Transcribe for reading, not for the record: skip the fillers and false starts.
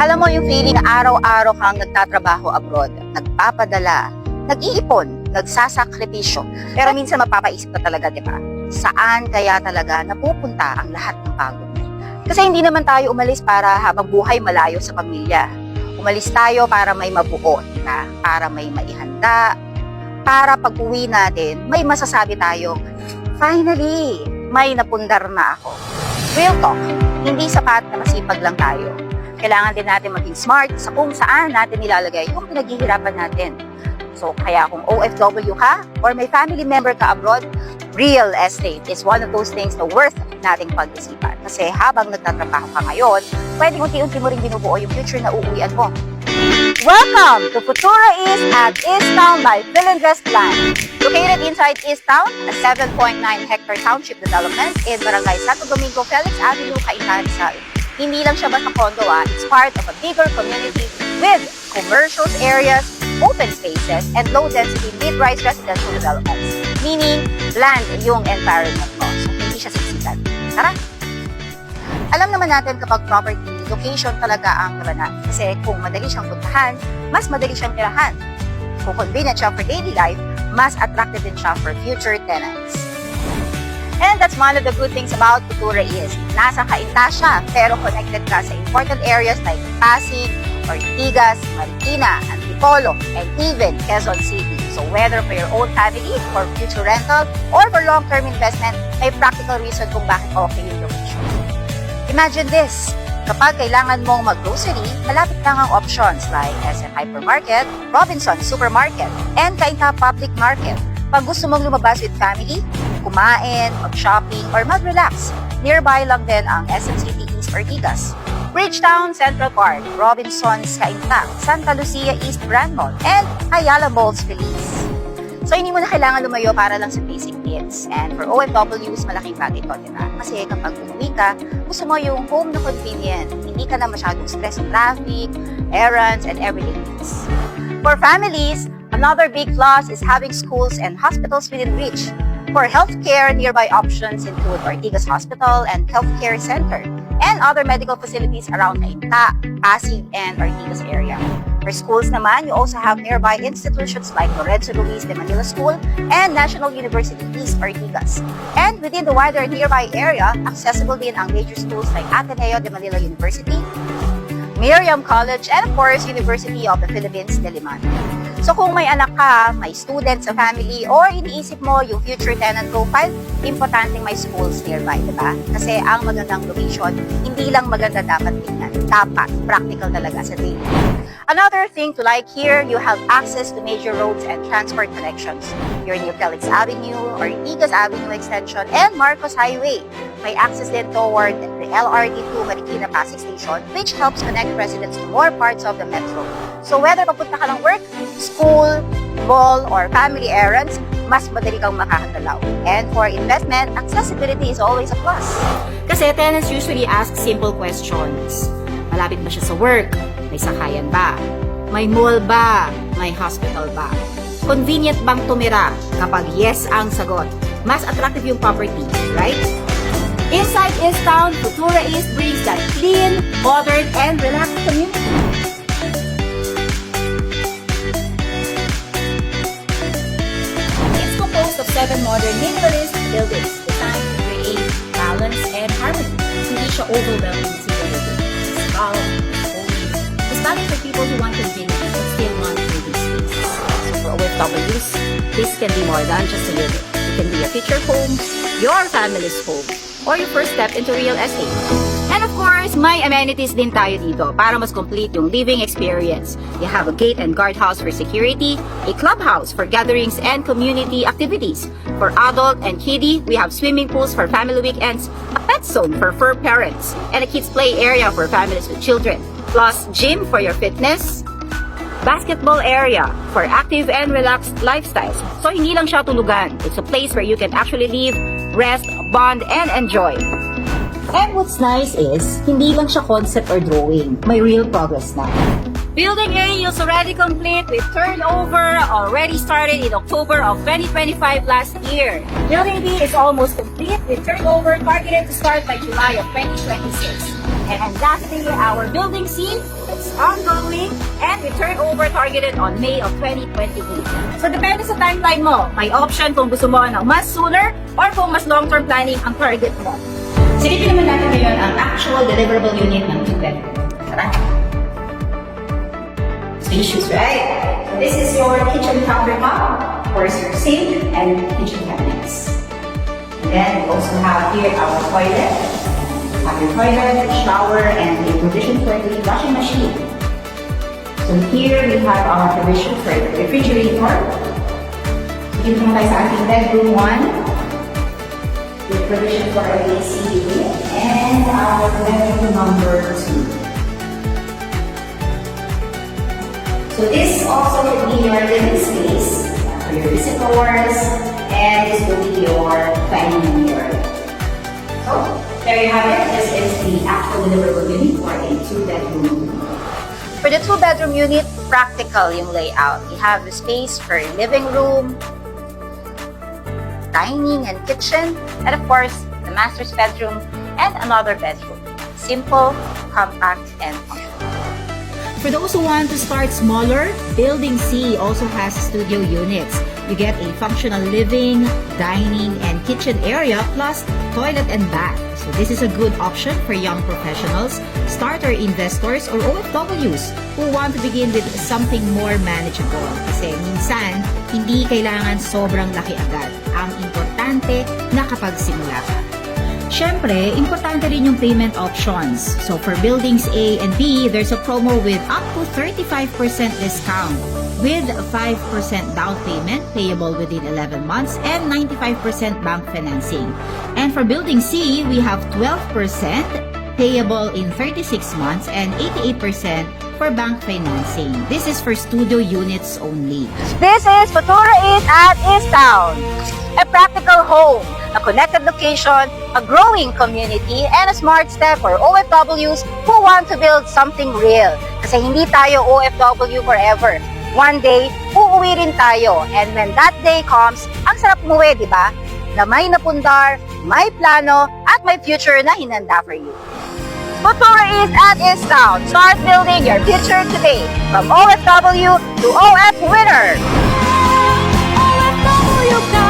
Alam mo yung feeling na araw-araw kang nagtatrabaho abroad, nagpapadala, nag-iipon, nagsasakripisyo. Pero minsan mapapaisip ka talaga, di ba? Saan kaya talaga napupunta ang lahat ng pagod mo? Kasi hindi naman tayo umalis para habang buhay malayo sa pamilya. Umalis tayo para may mabuo, diba? Para may maihanda, para pag-uwi natin, may masasabi tayo, finally, may napundar na ako. Real talk, hindi sapat na masipag lang tayo. Kailangan din natin maging smart sa kung saan natin nilalagay yung pinaghihirapan natin. So, kaya kung OFW ka or may family member ka abroad, real estate is one of those things na worth nating pag-isipan. Kasi habang nagtatrabaho ka ngayon, pwedeng unti-unti mo rin binubuo yung future na uuwian mo. Welcome to Futura East at East Town by Philindrest Land. Located inside East Town, a 7.9-hectare township development in Barangay Santo Domingo, Felix Avenue, Cainta, Rizal. Hindi lang siya basta condo, it's part of a bigger community with commercial areas, open spaces, and low-density mid-rise residential developments. Meaning, land yung environment mo. So, hindi siya sisikat. Tara! Alam naman natin kapag property, location talaga ang labanan. Kasi kung madali siyang puntahan, mas madali siyang tirahan. Kung convenient siya for daily life, mas attractive din siya for future tenants. And that's one of the good things about Futura East. Nasa Cainta siya, pero connected ka sa important areas like Pasig, Ortigas, Marikina, Antipolo, and even Quezon City. So whether for your own family, for future rental, or for long-term investment, may practical reason kung bakit okay yung location. Imagine this, kapag kailangan mong mag-grocery, malapit lang ang options like SM Hypermarket, Robinsons Supermarket, and Cainta Public Market. Pag gusto mong lumabas with family, kumain, mag-shopping, or mag-relax, nearby lang din ang SM City East Ortigas, Bridgetown Central Park, Robinsons Cainta, Santa Lucia East Grand Mall, and Ayala Malls Feliz. So, hindi mo na kailangan lumayo para lang sa basic needs. And for OFWs, malaking bagay ito, diba? Kasi kapag umuwi ka, gusto mo yung home na convenient. Hindi ka na masyadong stress sa traffic, errands, and everyday needs. For families, another big plus is having schools and hospitals within reach. For healthcare, nearby options include Ortigas Hospital and Healthcare Center, and other medical facilities around Cainta, Pasig, and Ortigas area. For schools naman, you also have nearby institutions like Lorenzo Luis de Manila School and National University East Ortigas. And within the wider nearby area, accessible din ang major schools like Ateneo de Manila University, Miriam College, and of course, University of the Philippines, Diliman. So kung may anak ka, may student sa family, or iniisip mo yung future tenant profile, importanteng may schools nearby, diba? Kasi ang magandang location, hindi lang maganda dapat tingnan. Dapat, practical talaga sa daily. Another thing to like here, you have access to major roads and transport connections. You're near Felix Avenue, Ortigas Avenue Extension, and Marcos Highway. May access din toward the LRT to Marikina Pasig Station, which helps connect residents to more parts of the metro. So whether papunta ka ng work, school, mall, or family errands, mas madali kang makakagalaw. And for investment, accessibility is always a plus. Kasi tenants usually ask simple questions. Malapit ba siya sa work? May sakayan ba? May mall ba? May hospital ba? Convenient bang tumira? Kapag yes ang sagot, mas attractive yung property, right? Inside East Town, Futura East brings that clean, modern, and relaxed community. It's composed of 7 modern minimalist buildings designed to create balance and harmony. Hindi siya overwhelming sa building. It's calm, it's holy. It's valid for people who want convenience but still want living space. So for OFWs, this can be more than just a unit. It can be a future home, your family's home, or your first step into real estate. And of course, may amenities din tayo dito para mas complete yung living experience. You have a gate and guardhouse for security, a clubhouse for gatherings and community activities. For adult and kiddie, we have swimming pools for family weekends, a pet zone for fur parents, and a kids play area for families with children. Plus, gym for your fitness, basketball area for active and relaxed lifestyles. So hindi lang siya tulugan. It's a place where you can actually live, rest, bond, and enjoy. And what's nice is, hindi lang siya concept or drawing. May real progress na. Building A is already complete with turnover already started in October of 2025 last year. Building B is almost complete with turnover targeted to start by July of 2026. And lastly, our building C is ongoing and we turnover targeted on May of 2028. So depende sa timeline mo. May option kung gusto mo ng mas sooner or kung mas long-term planning ang target mo. Silipin naman natin ngayon ang actual deliverable unit ng 2-bedroom. Tara! Spacious, right? So this is your kitchen countertop, of course your sink and kitchen cabinets. And then we also have here our toilet. Have your toilet, shower, and a provision for the washing machine. So here we have our provision for the refrigerator. Dito naman tayo sa ating bedroom 1. With provision for our AC unit and our bedroom number 2. So this also will be your living space for your visitors, and this will be your dining area. So there you have it. This is the actual deliverable unit for a 2-bedroom. For the 2-bedroom unit, practical yung layout. You have the space for living room, dining and kitchen, and of course, the master's bedroom and another bedroom. Simple, compact, and functional. For those who want to start smaller, Building C also has studio units. You get a functional living, dining, and kitchen area plus toilet and bath. So this is a good option for young professionals, starter investors, or OFWs who want to begin with something more manageable. Kasi minsan, hindi kailangan sobrang laki agad. Ang importante, nakapagsimula ka. Siyempre, importante rin yung payment options. So for buildings A and B, there's a promo with up to 35% discount with 5% down payment payable within 11 months and 95% bank financing. And for building C, we have 12% payable in 36 months and 88% for bank financing. This is for studio units only. This is Futura East at East Town. A practical home, a connected location, a growing community, and a smart step for OFWs who want to build something real. Kasi hindi tayo OFW forever. One day, uuwi rin tayo. And when that day comes, ang sarap umuwi, di ba? Na may napundar, may plano, at may future na hinanda for you. Futura East at East Town. Start building your future today. From OFW to OF winner. OFW